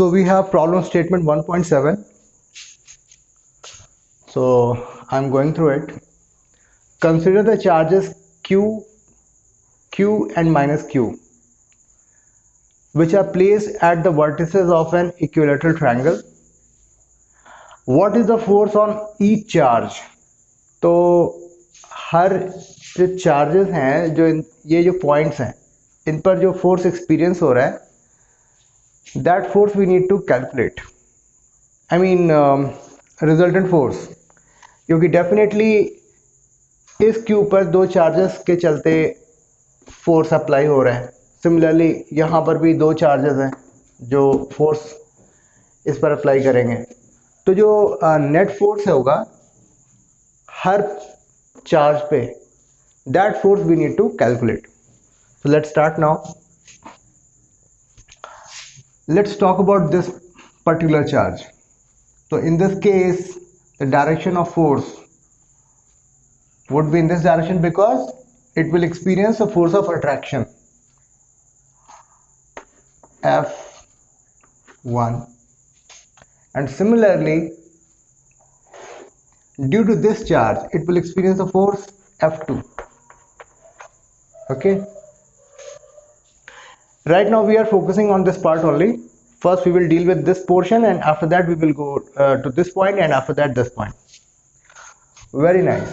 So we have problem statement 1.7. So I'm going through it. Consider the charges Q, Q and minus Q, which are placed at the vertices of an equilateral triangle. What is the force on each charge? तो हर जो charges हैं, ये जो points हैं, इन पर जो force experience हो रहा है, that force we need to calculate, I mean resultant force, क्योंकि डेफिनेटली इस क्यू पर दो चार्जेस के चलते फोर्स अप्लाई हो रहा है. सिमिलरली यहाँ पर भी दो चार्जेस हैं जो फोर्स इस पर अप्लाई करेंगे. तो जो नेट फोर्स होगा हर चार्ज पे, that force we need to calculate. So let's start now. Let's talk about this particular charge. So in this case, the direction of force would be in this direction because it will experience a force of attraction F1, and similarly due to this charge it will experience a force F2. Okay, right now we are focusing on this part only. First we will deal with this portion, and after that we will go to this point, and after that this point. Very nice.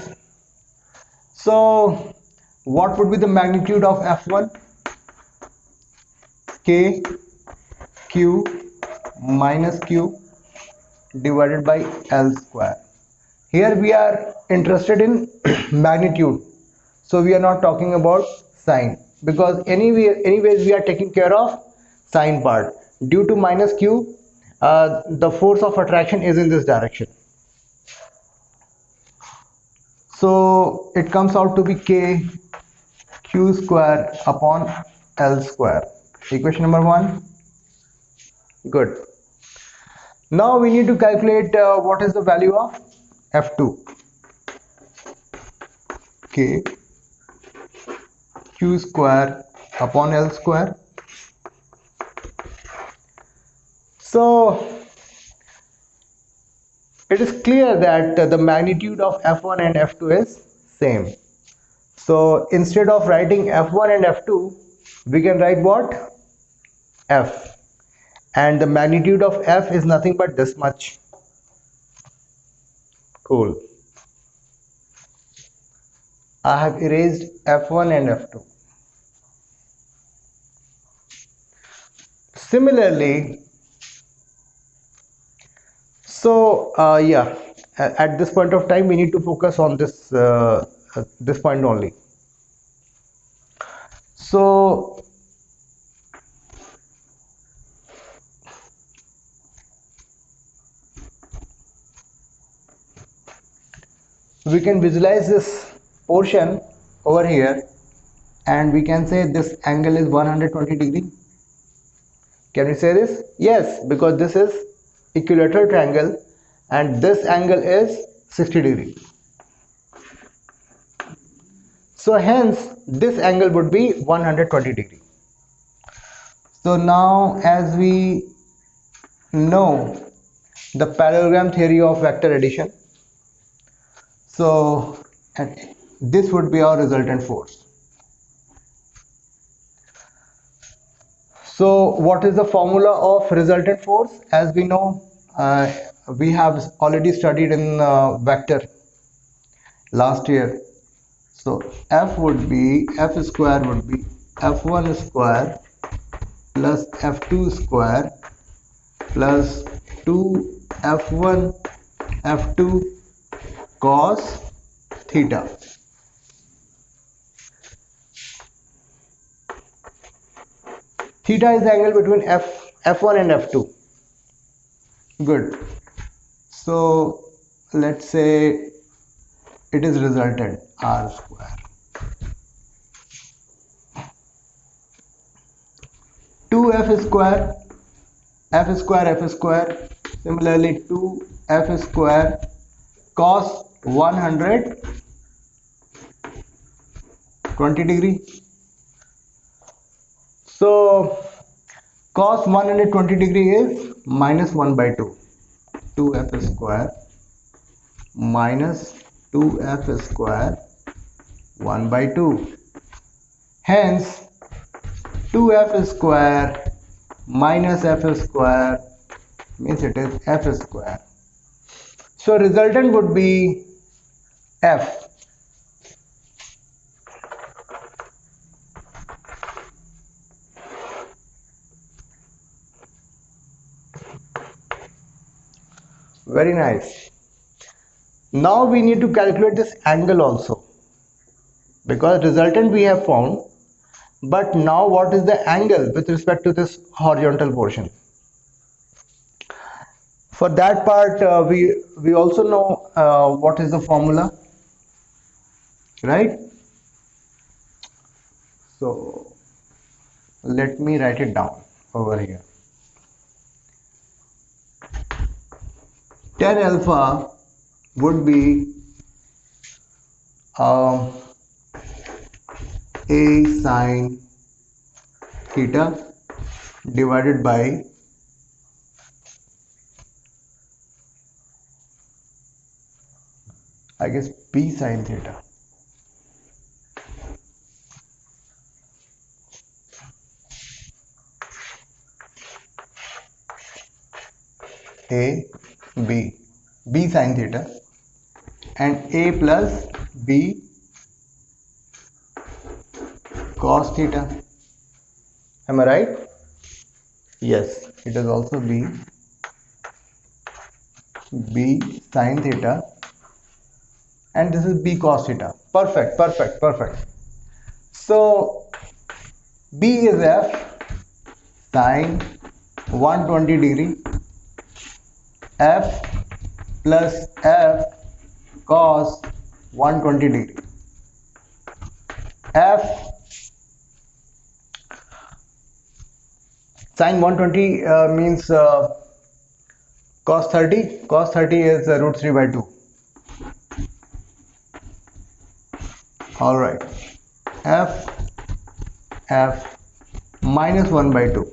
So what would be the magnitude of F1? K Q minus Q divided by L square. Here we are interested in magnitude, so we are not talking about sign, because anyways we are taking care of sign part. Due to minus Q, the force of attraction is in this direction, so it comes out to be K Q square upon L square. Equation number 1. Good. Now we need to calculate what is the value of F2. K Q square upon L square. So it is clear that the magnitude of F1 and F2 is same. So instead of writing F1 and F2, we can write what? F. And the magnitude of F is nothing but this much. Cool. I have erased F1 and F2. Similarly, so yeah, at this point of time we need to focus on this this point only. So we can visualize this portion over here, and we can say this angle is 120 degree. Can we say this? Yes, because this is equilateral triangle and this angle is 60 degree. So hence this angle would be 120 degree. So now as we know the parallelogram theory of vector addition, so this would be our resultant force. So what is the formula of resultant force? As we know, we have already studied in vector last year. So F square would be F1 square plus F2 square plus 2F1 F2 cos theta. Theta is the angle between F1 and F2. Good. So let's say it is resultant R square. 2F square, F square, similarly 2F square cos 120 degree. So cos 120 degree is minus 1 by 2, 2f square minus 2f square 1 by 2. Hence 2f square minus f square means it is f square. So resultant would be f. Very nice. Now we need to calculate this angle also, because resultant we have found, but now what is the angle with respect to this horizontal portion? For that part we also know what is the formula, right? So let me write it down over here. Tan alpha would be a sine theta divided by I guess b sine theta. A b sine theta and a plus b cos theta. Am I right? Yes, it is also b sine theta and this is b cos theta. Perfect. So b is f sine 120 degree, f plus f cos 120 degree. F sine 120 means cos 30. Cos 30 is root 3 by 2. All right. F minus 1 by 2.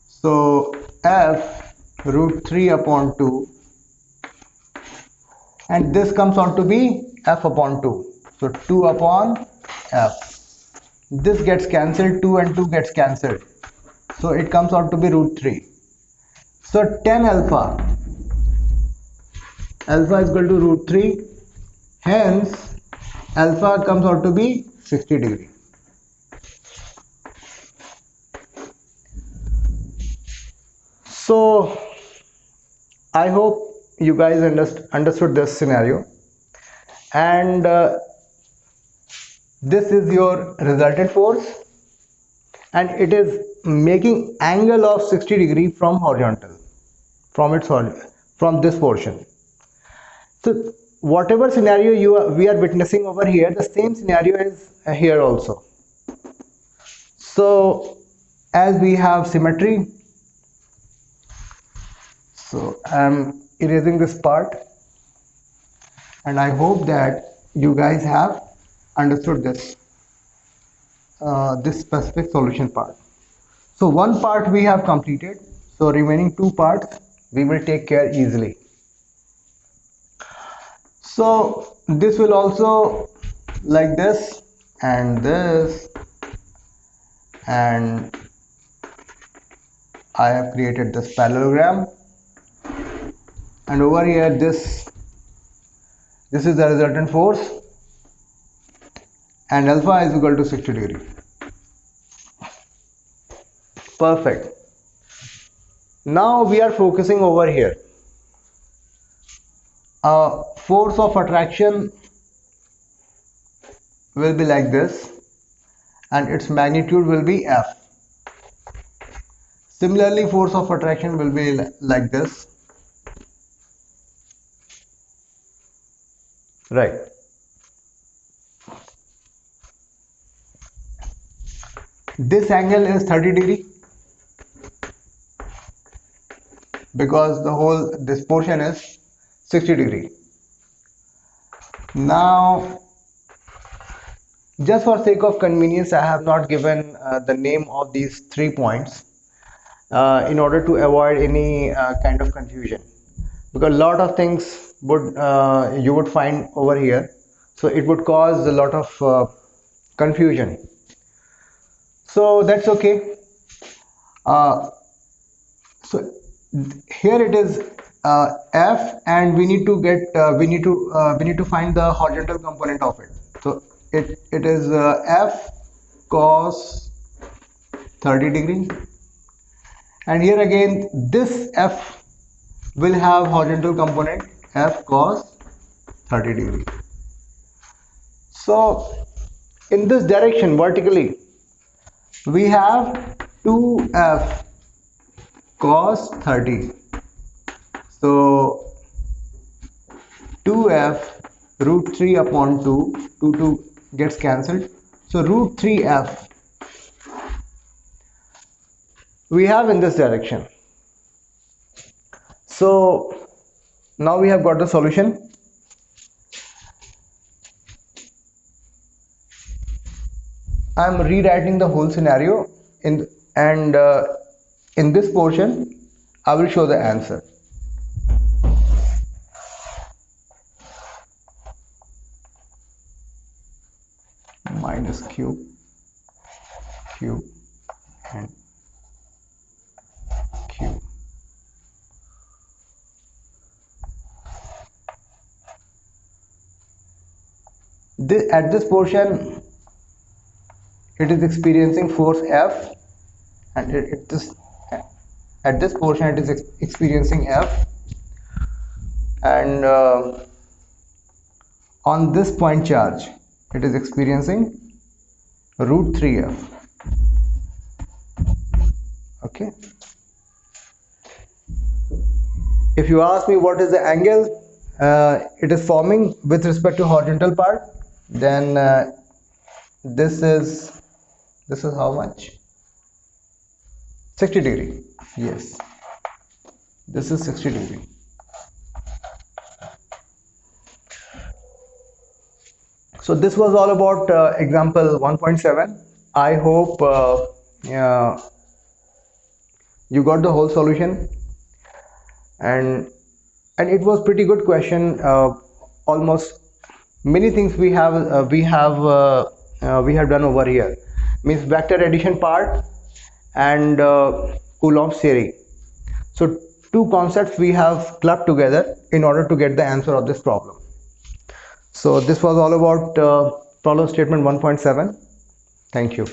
So f root 3 upon 2 and this comes out to be f upon 2. So 2 upon f. This gets cancelled, 2 and 2 gets cancelled. So it comes out to be root 3. So tan alpha is equal to root 3. Hence alpha comes out to be 60 degree. So I hope you guys understood this scenario, and this is your resultant force and it is making angle of 60 degree from horizontal, from this portion. So whatever scenario we are witnessing over here, the same scenario is here also. So as we have symmetry, so I'm erasing this part and I hope that you guys have understood this specific solution part. So one part we have completed, so remaining two parts we will take care easily. So this will also like this and this, and I have created this parallelogram, and over here this is the resultant force and alpha is equal to 60 degree. Perfect. Now we are focusing over here. Force of attraction will be like this and its magnitude will be F. Similarly, force of attraction will be like this. Right. This angle is 30 degree because this portion is 60 degree. Now, just for sake of convenience, I have not given the name of these 3 points. in order to avoid any kind of confusion, because a lot of things would you would find over here, so it would cause a lot of confusion. So that's okay. uh, so here it is f, and we need to find the horizontal component of it. So it is f cos 30 degree, and here again this f will have horizontal component f cos 30 degree. So in this direction vertically we have 2f cos 30. So 2f root 3 upon 2 gets cancelled, so root 3f we have in this direction. So now we have got the solution. I am rewriting the whole scenario in this portion I will show the answer. Minus q and q. At this portion it is experiencing force F, and at this portion it is experiencing F, and on this point charge it is experiencing root 3F. Okay, if you ask me what is the angle it is forming with respect to horizontal part, then this is how much? 60 degree. Yes, this is 60 degree. So this was all about example 1.7. I hope you got the whole solution, and it was pretty good question. Almost many things we have done over here, means vector addition part and Coulomb's theory. So two concepts we have clubbed together in order to get the answer of this problem. So this was all about problem statement 1.7. Thank you.